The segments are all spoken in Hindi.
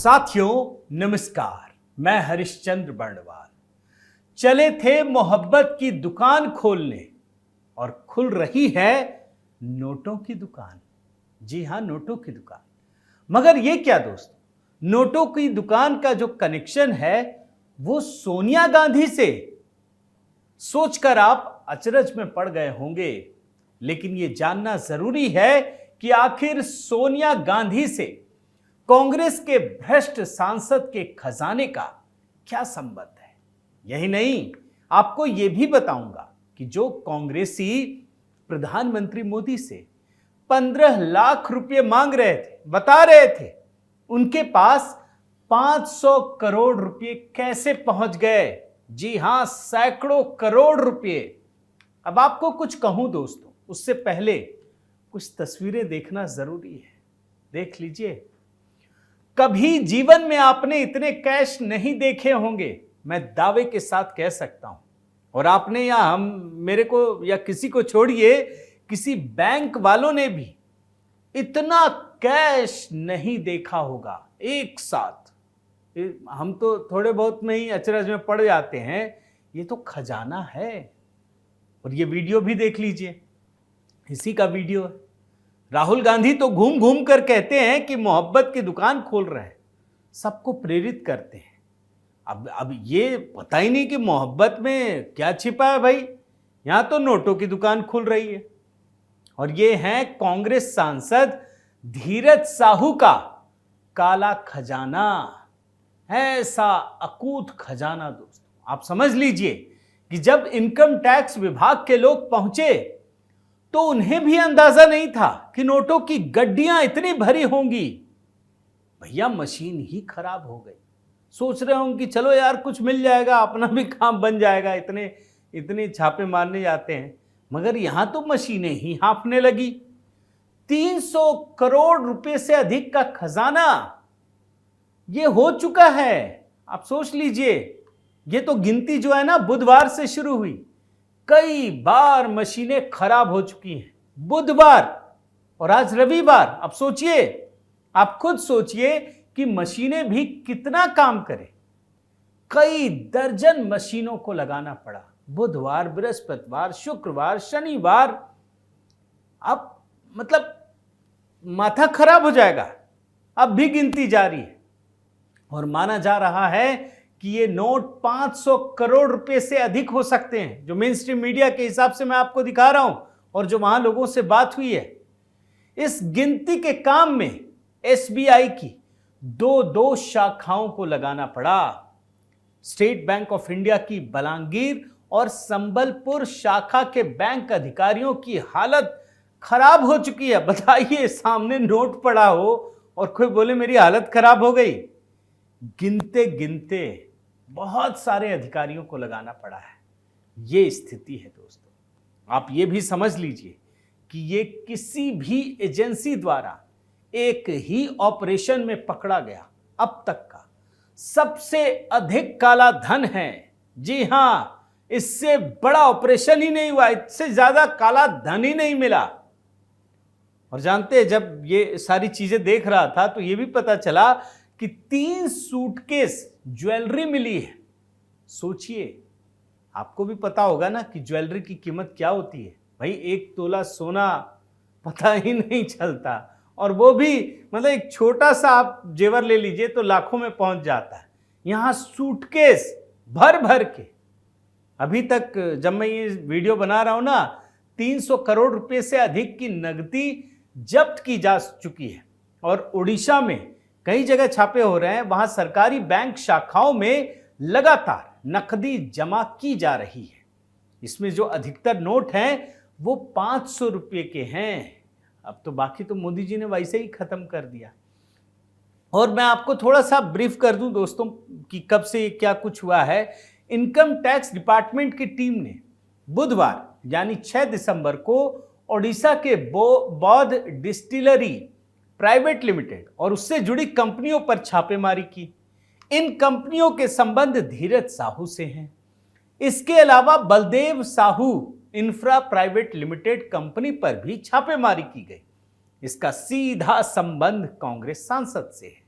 साथियों नमस्कार, मैं हरिश्चंद्र बर्णवाल। चले थे मोहब्बत की दुकान खोलने और खुल रही है नोटों की दुकान। जी हां, नोटों की दुकान। मगर ये क्या दोस्तों, नोटों की दुकान का जो कनेक्शन है वो सोनिया गांधी से। सोचकर आप अचरज में पड़ गए होंगे, लेकिन ये जानना जरूरी है कि आखिर सोनिया गांधी से कांग्रेस के भ्रष्ट सांसद के खजाने का क्या संबंध है। यही नहीं, आपको यह भी बताऊंगा कि जो कांग्रेसी प्रधानमंत्री मोदी से 15 लाख रुपए मांग रहे थे, बता रहे थे, उनके पास 500 करोड़ रुपए कैसे पहुंच गए। जी हां, सैकड़ों करोड़ रुपए। अब आपको कुछ कहूं दोस्तों, उससे पहले कुछ तस्वीरें देखना जरूरी है। देख लीजिए। कभी जीवन में आपने इतने कैश नहीं देखे होंगे, मैं दावे के साथ कह सकता हूं। और आपने या हम मेरे को या किसी को छोड़िए, किसी बैंक वालों ने भी इतना कैश नहीं देखा होगा एक साथ। हम तो थोड़े बहुत में ही अचरज में पड़ जाते हैं, ये तो खजाना है। और ये वीडियो भी देख लीजिए, इसी का वीडियो है। राहुल गांधी तो घूम घूम कर कहते हैं कि मोहब्बत की दुकान खोल रहे हैं, सबको प्रेरित करते हैं। अब ये पता ही नहीं कि मोहब्बत में क्या छिपा है भाई। यहां तो नोटों की दुकान खुल रही है। और ये है कांग्रेस सांसद धीरज साहू का काला खजाना। ऐसा अकूत खजाना दोस्तों, आप समझ लीजिए कि जब इनकम टैक्स विभाग के लोग पहुंचे तो उन्हें भी अंदाजा नहीं था कि नोटों की गड्डियां इतनी भरी होंगी। भैया मशीन ही खराब हो गई। सोच रहे होंगे कि चलो यार कुछ मिल जाएगा, अपना भी काम बन जाएगा, इतने छापे मारने जाते हैं। मगर यहां तो मशीनें ही हाँफने लगी। 300 करोड़ रुपए से अधिक का खजाना ये हो चुका है। आप सोच लीजिए, ये तो गिनती जो है ना, बुधवार से शुरू हुई। कई बार मशीनें खराब हो चुकी हैं, बुधवार और आज रविवार। अब सोचिए, आप खुद सोचिए कि मशीनें भी कितना काम करें। कई दर्जन मशीनों को लगाना पड़ा, बुधवार, बृहस्पतिवार, शुक्रवार, शनिवार। अब मतलब माथा खराब हो जाएगा। अब भी गिनती जारी है और माना जा रहा है कि ये नोट 500 करोड़ रुपए से अधिक हो सकते हैं, जो मेन स्ट्रीम मीडिया के हिसाब से मैं आपको दिखा रहा हूं और जो वहां लोगों से बात हुई है। इस गिनती के काम में एसबीआई की दो शाखाओं को लगाना पड़ा। स्टेट बैंक ऑफ इंडिया की बलांगीर और संबलपुर शाखा के बैंक अधिकारियों की हालत खराब हो चुकी है। बताइए, सामने नोट पड़ा हो और कोई बोले मेरी हालत खराब हो गई। गिनते गिनते बहुत सारे अधिकारियों को लगाना पड़ा है। ये स्थिति है दोस्तों। आप ये भी समझ लीजिए कि ये किसी भी एजेंसी द्वारा एक ही ऑपरेशन में पकड़ा गया अब तक का सबसे अधिक काला धन है। जी हां, इससे बड़ा ऑपरेशन ही नहीं हुआ, इससे ज्यादा काला धन ही नहीं मिला। और जानते हैं, जब ये सारी चीजें देख रहा था तो ये भी पता चला कि 3 सूटकेस ज्वेलरी मिली है। सोचिए, आपको भी पता होगा ना कि ज्वेलरी की कीमत क्या होती है। भाई 1 तोला सोना पता ही नहीं चलता, और वो भी मतलब एक छोटा सा आप जेवर ले लीजिए तो लाखों में पहुंच जाता है। यहां सूटकेस भर भर के। अभी तक जब मैं ये वीडियो बना रहा हूं ना, 300 करोड़ रुपए से अधिक की नकदी जब्त की जा चुकी है। और उड़ीसा में कई जगह छापे हो रहे हैं, वहां सरकारी बैंक शाखाओं में लगातार नकदी जमा की जा रही है। इसमें जो अधिकतर नोट हैं वो 500 रुपये के हैं। अब तो बाकी तो मोदी जी ने वैसे ही खत्म कर दिया। और मैं आपको थोड़ा सा ब्रीफ कर दूं दोस्तों कि कब से क्या कुछ हुआ है। इनकम टैक्स डिपार्टमेंट की टीम ने बुधवार यानी 6 दिसंबर को ओडिशा के बौद्ध डिस्टिलरी प्राइवेट लिमिटेड और उससे जुड़ी कंपनियों पर छापेमारी की। इन कंपनियों के संबंध धीरज साहू से हैं। इसके अलावा Baldev Sahu infra private limited company पर भी छापेमारी की गई। इसका सीधा संबंध कांग्रेस सांसद से है।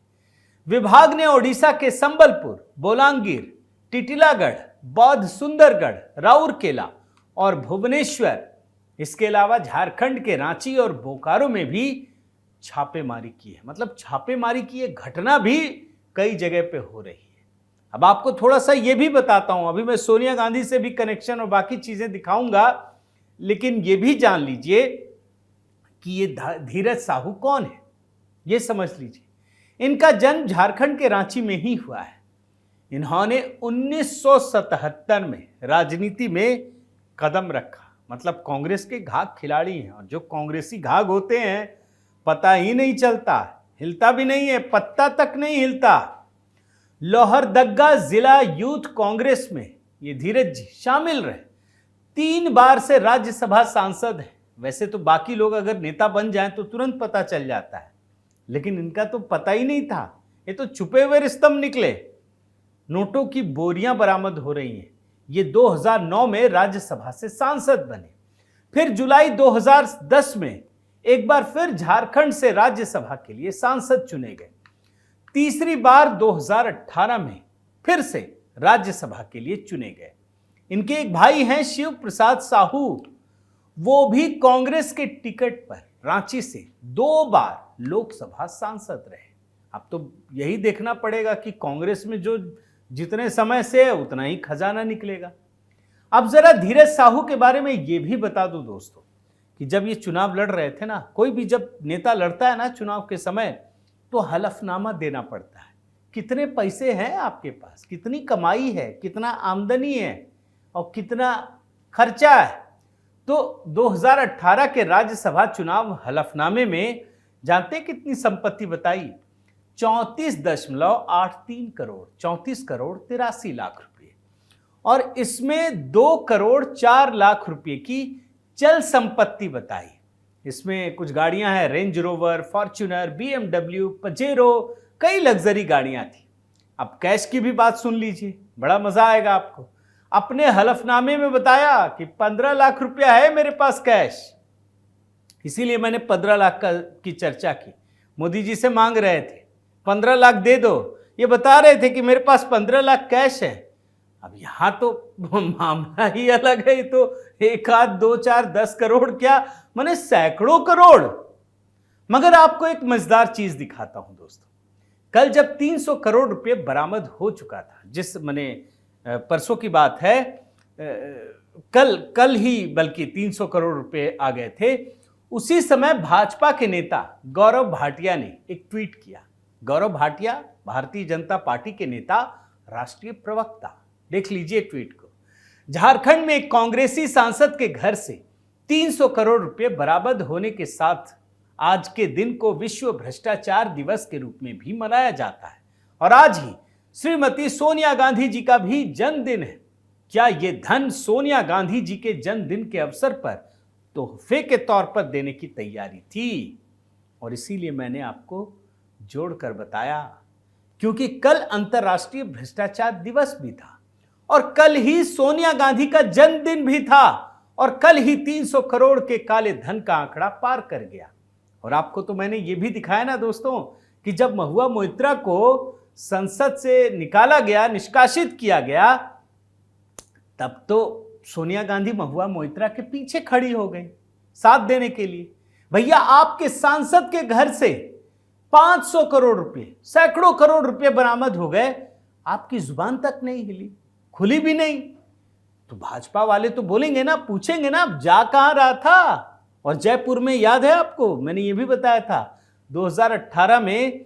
विभाग ने ओडिशा के संबलपुर, बोलांगीर, टिटिलागढ़, बौद्ध सुंदरगढ़, राउरकेला और भुवनेश्वर, इसके अलावा झारखंड के रांची और बोकारो में भी छापेमारी की है। मतलब छापेमारी की ये घटना भी कई जगह पे हो रही है। अब आपको थोड़ा सा ये भी बताता हूं, अभी मैं सोनिया गांधी से भी कनेक्शन और बाकी चीजें दिखाऊंगा, लेकिन ये भी जान लीजिए कि ये धीरज साहू कौन है, ये समझ लीजिए। इनका जन्म झारखंड के रांची में ही हुआ है। इन्होंने 1977 में राजनीति में कदम रखा। मतलब कांग्रेस के घाघ खिलाड़ी हैं, और जो कांग्रेसी घाघ होते हैं पता ही नहीं चलता, हिलता भी नहीं है, पत्ता तक नहीं हिलता। लोहरदग्गा जिला यूथ कांग्रेस में ये धीरज जी शामिल रहे। 3 बार से राज्यसभा सांसद है। वैसे तो बाकी लोग अगर नेता बन जाएं तो तुरंत पता चल जाता है, लेकिन इनका तो पता ही नहीं था। ये तो छुपे हुए रिस्तम निकले। नोटों की बोरियां बरामद हो रही हैं। ये 2009 में राज्यसभा से सांसद बने। फिर जुलाई 2010 में एक बार फिर झारखंड से राज्यसभा के लिए सांसद चुने गए। तीसरी बार 2018 में फिर से राज्यसभा के लिए चुने गए। इनके एक भाई हैं शिव प्रसाद साहू, वो भी कांग्रेस के टिकट पर रांची से 2 बार लोकसभा सांसद रहे। अब तो यही देखना पड़ेगा कि कांग्रेस में जो जितने समय से है उतना ही खजाना निकलेगा। अब जरा धीरज साहू के बारे में ये भी बता दूं दोस्तों कि जब ये चुनाव लड़ रहे थे ना, कोई भी जब नेता लड़ता है ना चुनाव के समय, तो हलफनामा देना पड़ता है। कितने पैसे हैं आपके पास, कितनी कमाई है, कितना आमदनी है और कितना खर्चा है। तो 2018 के राज्यसभा चुनाव हलफनामे में जानते कितनी संपत्ति बताई? 34.83 करोड़, 34 करोड़ 83 लाख रुपए। और इसमें 2 करोड़ 4 लाख रुपए की चल संपत्ति बताई। इसमें कुछ गाड़ियां हैं, range rover, Fortuner, BMW, Pajero, कई लग्जरी गाड़ियां थी। अब कैश की भी बात सुन लीजिए, बड़ा मजा आएगा आपको। अपने हलफनामे में बताया कि 15 लाख रुपया है मेरे पास कैश, इसीलिए मैंने 15 लाख की चर्चा की। मोदी जी से मांग रहे थे 15 लाख दे दो, ये बता रहे थे कि मेरे पास 15 लाख कैश है। अब यहां तो मामला ही अलग है। तो 1 आध 2 4 10 करोड़ क्या, माने सैकड़ों करोड़। मगर आपको एक मजेदार चीज दिखाता हूं दोस्तों। कल जब 300 करोड़ रुपए बरामद हो चुका था, जिस माने परसों की बात है, कल ही बल्कि 300 करोड़ रुपए आ गए थे, उसी समय भाजपा के नेता गौरव भाटिया ने एक ट्वीट किया। गौरव भाटिया भारतीय जनता पार्टी के नेता, राष्ट्रीय प्रवक्ता। देख लीजिए ट्वीट को। झारखंड में एक कांग्रेसी सांसद के घर से 300 करोड़ रुपए बरामद होने के साथ आज के दिन को विश्व भ्रष्टाचार दिवस के रूप में भी मनाया जाता है। और आज ही श्रीमती सोनिया गांधी जी का भी जन्मदिन है। क्या यह धन सोनिया गांधी जी के जन्मदिन के अवसर पर तोहफे के तौर पर देने की तैयारी थी? और इसीलिए मैंने आपको जोड़कर बताया, क्योंकि कल अंतर्राष्ट्रीय भ्रष्टाचार दिवस भी था और कल ही सोनिया गांधी का जन्मदिन भी था और कल ही 300 करोड़ के काले धन का आंकड़ा पार कर गया। और आपको तो मैंने यह भी दिखाया ना दोस्तों कि जब महुआ मोइत्रा को संसद से निकाला गया, निष्कासित किया गया, तब तो सोनिया गांधी महुआ मोइत्रा के पीछे खड़ी हो गई साथ देने के लिए। भैया आपके सांसद के घर से 500 करोड़ रुपए, सैकड़ों करोड़ रुपए बरामद हो गए, आपकी जुबान तक नहीं हिली, खुली भी नहीं। तो भाजपा वाले तो बोलेंगे ना, पूछेंगे ना, जा कहां रहा था। और जयपुर में याद है आपको, मैंने ये भी बताया था 2018 में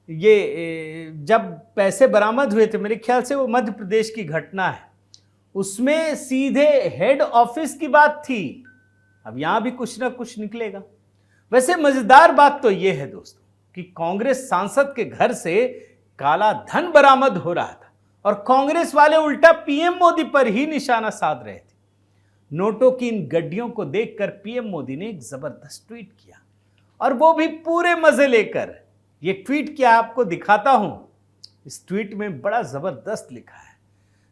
ये जब पैसे बरामद हुए थे, मेरे ख्याल से वो मध्य प्रदेश की घटना है, उसमें सीधे हेड ऑफिस की बात थी। अब यहां भी कुछ ना कुछ निकलेगा। वैसे मजेदार बात तो यह है दोस्तों कि कांग्रेस सांसद के घर से काला धन बरामद हो रहा था और कांग्रेस वाले उल्टा पीएम मोदी पर ही निशाना साध रहे थे। नोटों की इन गड्डियों को देखकर पीएम मोदी ने एक जबरदस्त ट्वीट किया, और वो भी पूरे मजे लेकर। ये ट्वीट क्या आपको दिखाता हूं। इस ट्वीट में बड़ा जबरदस्त लिखा है,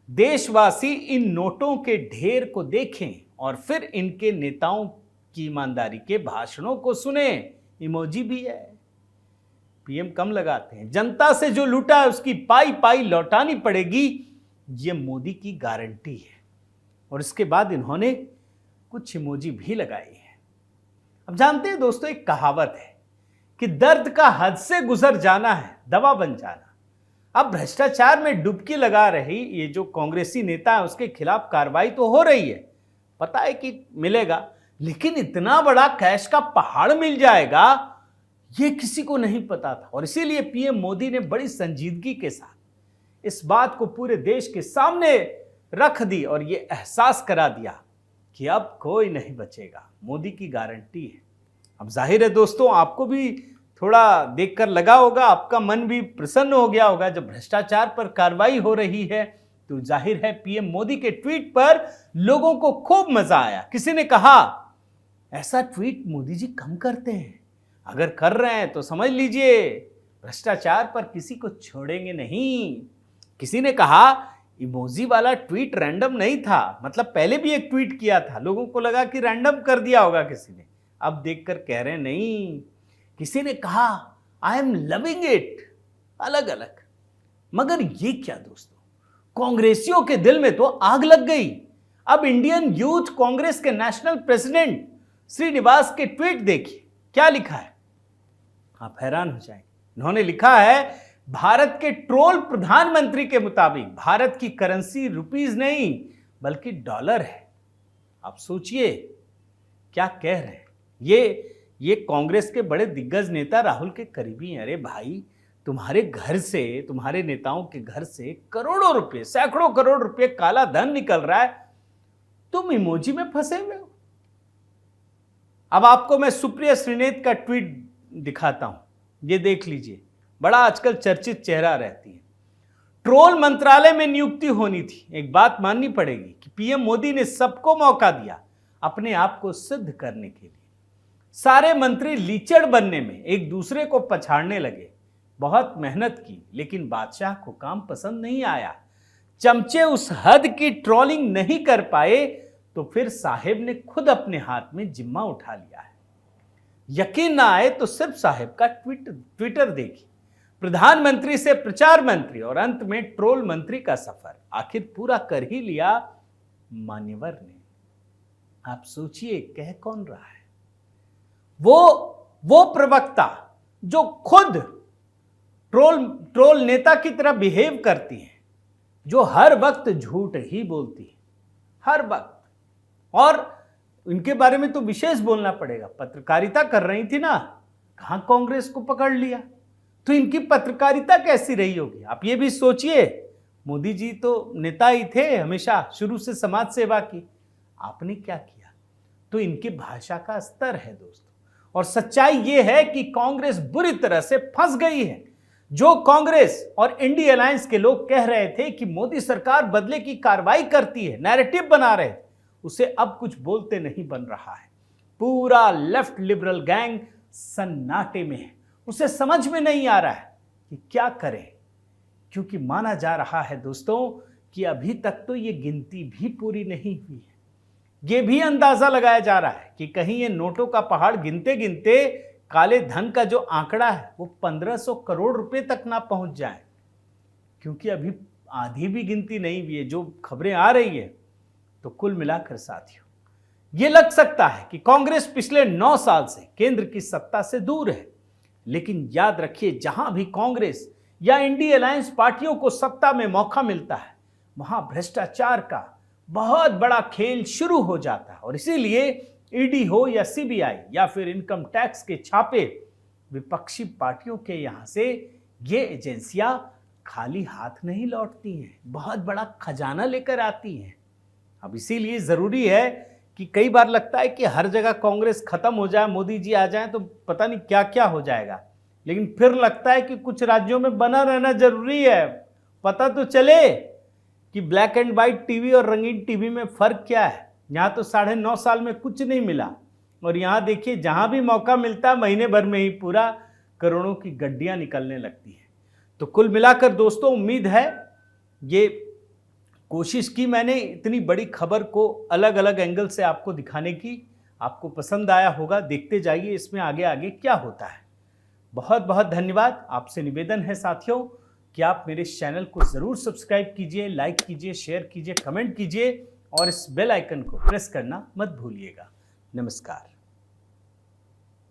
देशवासी इन नोटों के ढेर को देखें और फिर इनके नेताओं की ईमानदारी के भाषणों को सुने। इमोजी भी है। पीएम कम लगाते हैं। जनता से जो लूटा है उसकी पाई पाई लौटानी पड़ेगी, ये मोदी की गारंटी है। और इसके बाद इन्होंने कुछ इमोजी भी लगाई है। अब जानते हैं दोस्तों, एक कहावत है कि दर्द का हद से गुजर जाना है दवा बन जाना। अब भ्रष्टाचार में डुबकी लगा रही ये जो कांग्रेसी नेता है उसके खिलाफ कार्रवाई तो हो रही है, पता है कि मिलेगा, लेकिन इतना बड़ा कैश का पहाड़ मिल जाएगा ये किसी को नहीं पता था। और इसीलिए पीएम मोदी ने बड़ी संजीदगी के साथ इस बात को पूरे देश के सामने रख दी और ये एहसास करा दिया कि अब कोई नहीं बचेगा, मोदी की गारंटी है। अब जाहिर है दोस्तों, आपको भी थोड़ा देखकर लगा होगा, आपका मन भी प्रसन्न हो गया होगा। जब भ्रष्टाचार पर कार्रवाई हो रही है तो जाहिर है पीएम मोदी के ट्वीट पर लोगों को खूब मजा आया। किसी ने कहा, ऐसा ट्वीट मोदी जी कम करते हैं, अगर कर रहे हैं तो समझ लीजिए भ्रष्टाचार पर किसी को छोड़ेंगे नहीं। किसी ने कहा, इमोजी वाला ट्वीट रैंडम नहीं था, मतलब पहले भी एक ट्वीट किया था, लोगों को लगा कि रैंडम कर दिया होगा किसी ने, अब देखकर कह रहे हैं नहीं। किसी ने कहा, आई एम लविंग इट, अलग अलग। मगर ये क्या दोस्तों, कांग्रेसियों के दिल में तो आग लग गई। अब इंडियन यूथ कांग्रेस के नेशनल प्रेसिडेंट श्रीनिवास के ट्वीट देखिए, क्या लिखा है, आप हैरान हो जाएंगे। उन्होंने लिखा है, भारत के ट्रोल प्रधानमंत्री के मुताबिक भारत की करेंसी रुपीस नहीं बल्कि डॉलर है। आप सोचिए क्या कह रहे हैं। ये कांग्रेस के बड़े दिग्गज नेता राहुल के करीबी हैं। अरे भाई, तुम्हारे घर से, तुम्हारे नेताओं के घर से करोड़ों रुपए, सैकड़ों करोड़ रुपए काला धन निकल रहा है, तुम इमोजी में फंसे हुए हो। अब आपको मैं सुप्रिया श्रीनेत का ट्वीट दिखाता हूं, ये देख लीजिए, बड़ा आजकल चर्चित चेहरा रहती है। ट्रोल मंत्रालय में नियुक्ति होनी थी। एक बात माननी पड़ेगी कि पीएम मोदी ने सबको मौका दिया अपने आप को सिद्ध करने के लिए। सारे मंत्री लीचड़ बनने में एक दूसरे को पछाड़ने लगे। बहुत मेहनत की, लेकिन बादशाह को काम पसंद नहीं आया। चमचे उस हद की ट्रोलिंग नहीं कर पाए तो फिर साहेब ने खुद अपने हाथ में जिम्मा उठा लिया है। यकीन ना आए तो सिर्फ साहेब का ट्विटर देखिए। प्रधानमंत्री से प्रचार मंत्री और अंत में ट्रोल मंत्री का सफर आखिर पूरा कर ही लिया मान्यवर ने। आप सोचिए कह कौन रहा है, वो प्रवक्ता जो खुद ट्रोल नेता की तरह बिहेव करती है, जो हर वक्त झूठ ही बोलती है, हर वक्त। और इनके बारे में तो विशेष बोलना पड़ेगा, पत्रकारिता कर रही थी ना, कहां कांग्रेस को पकड़ लिया, तो इनकी पत्रकारिता कैसी रही होगी। आप ये भी सोचिए, मोदी जी तो नेता ही थे, हमेशा शुरू से समाज सेवा की, आपने क्या किया। तो इनकी भाषा का स्तर है दोस्तों। और सच्चाई ये है कि कांग्रेस बुरी तरह से फंस गई है। जो कांग्रेस और इंडी अलायंस के लोग कह रहे थे कि मोदी सरकार बदले की कार्रवाई करती है, नैरेटिव बना रहे थे, उसे अब कुछ बोलते नहीं बन रहा है। पूरा लेफ्ट लिबरल गैंग सन्नाटे में है, उसे समझ में नहीं आ रहा है कि क्या करे, क्योंकि माना जा रहा है दोस्तों कि अभी तक तो ये गिनती भी पूरी नहीं हुई है। ये भी अंदाजा लगाया जा रहा है कि कहीं ये नोटों का पहाड़ गिनते गिनते काले धन का जो आंकड़ा है वो 1500 करोड़ रुपए तक ना पहुंच जाए, क्योंकि अभी आधी भी गिनती नहीं हुई है जो खबरें आ रही है। तो कुल मिलाकर साथियों, ये लग सकता है कि कांग्रेस पिछले 9 साल से केंद्र की सत्ता से दूर है, लेकिन याद रखिए, जहां भी कांग्रेस या इंडी अलायंस पार्टियों को सत्ता में मौका मिलता है, वहां भ्रष्टाचार का बहुत बड़ा खेल शुरू हो जाता है। और इसीलिए ईडी हो या सीबीआई या फिर इनकम टैक्स के छापे, विपक्षी पार्टियों के यहां से ये एजेंसियां खाली हाथ नहीं लौटती हैं, बहुत बड़ा खजाना लेकर आती हैं। अब इसीलिए जरूरी है कि कई बार लगता है कि हर जगह कांग्रेस खत्म हो जाए, मोदी जी आ जाए तो पता नहीं क्या क्या हो जाएगा, लेकिन फिर लगता है कि कुछ राज्यों में बना रहना जरूरी है, पता तो चले कि ब्लैक एंड व्हाइट टीवी और रंगीन टीवी में फर्क क्या है। यहाँ तो 9.5 साल में कुछ नहीं मिला, और यहाँ देखिए जहाँ भी मौका मिलता है महीने भर में ही पूरा करोड़ों की गड्डियाँ निकलने लगती हैं। तो कुल मिलाकर दोस्तों, उम्मीद है ये कोशिश की मैंने इतनी बड़ी खबर को अलग अलग एंगल से आपको दिखाने की, आपको पसंद आया होगा। देखते जाइए इसमें आगे आगे क्या होता है। बहुत बहुत धन्यवाद। आपसे निवेदन है साथियों कि आप मेरे इस चैनल को ज़रूर सब्सक्राइब कीजिए, लाइक कीजिए, शेयर कीजिए, कमेंट कीजिए और इस बेल आइकन को प्रेस करना मत भूलिएगा। नमस्कार।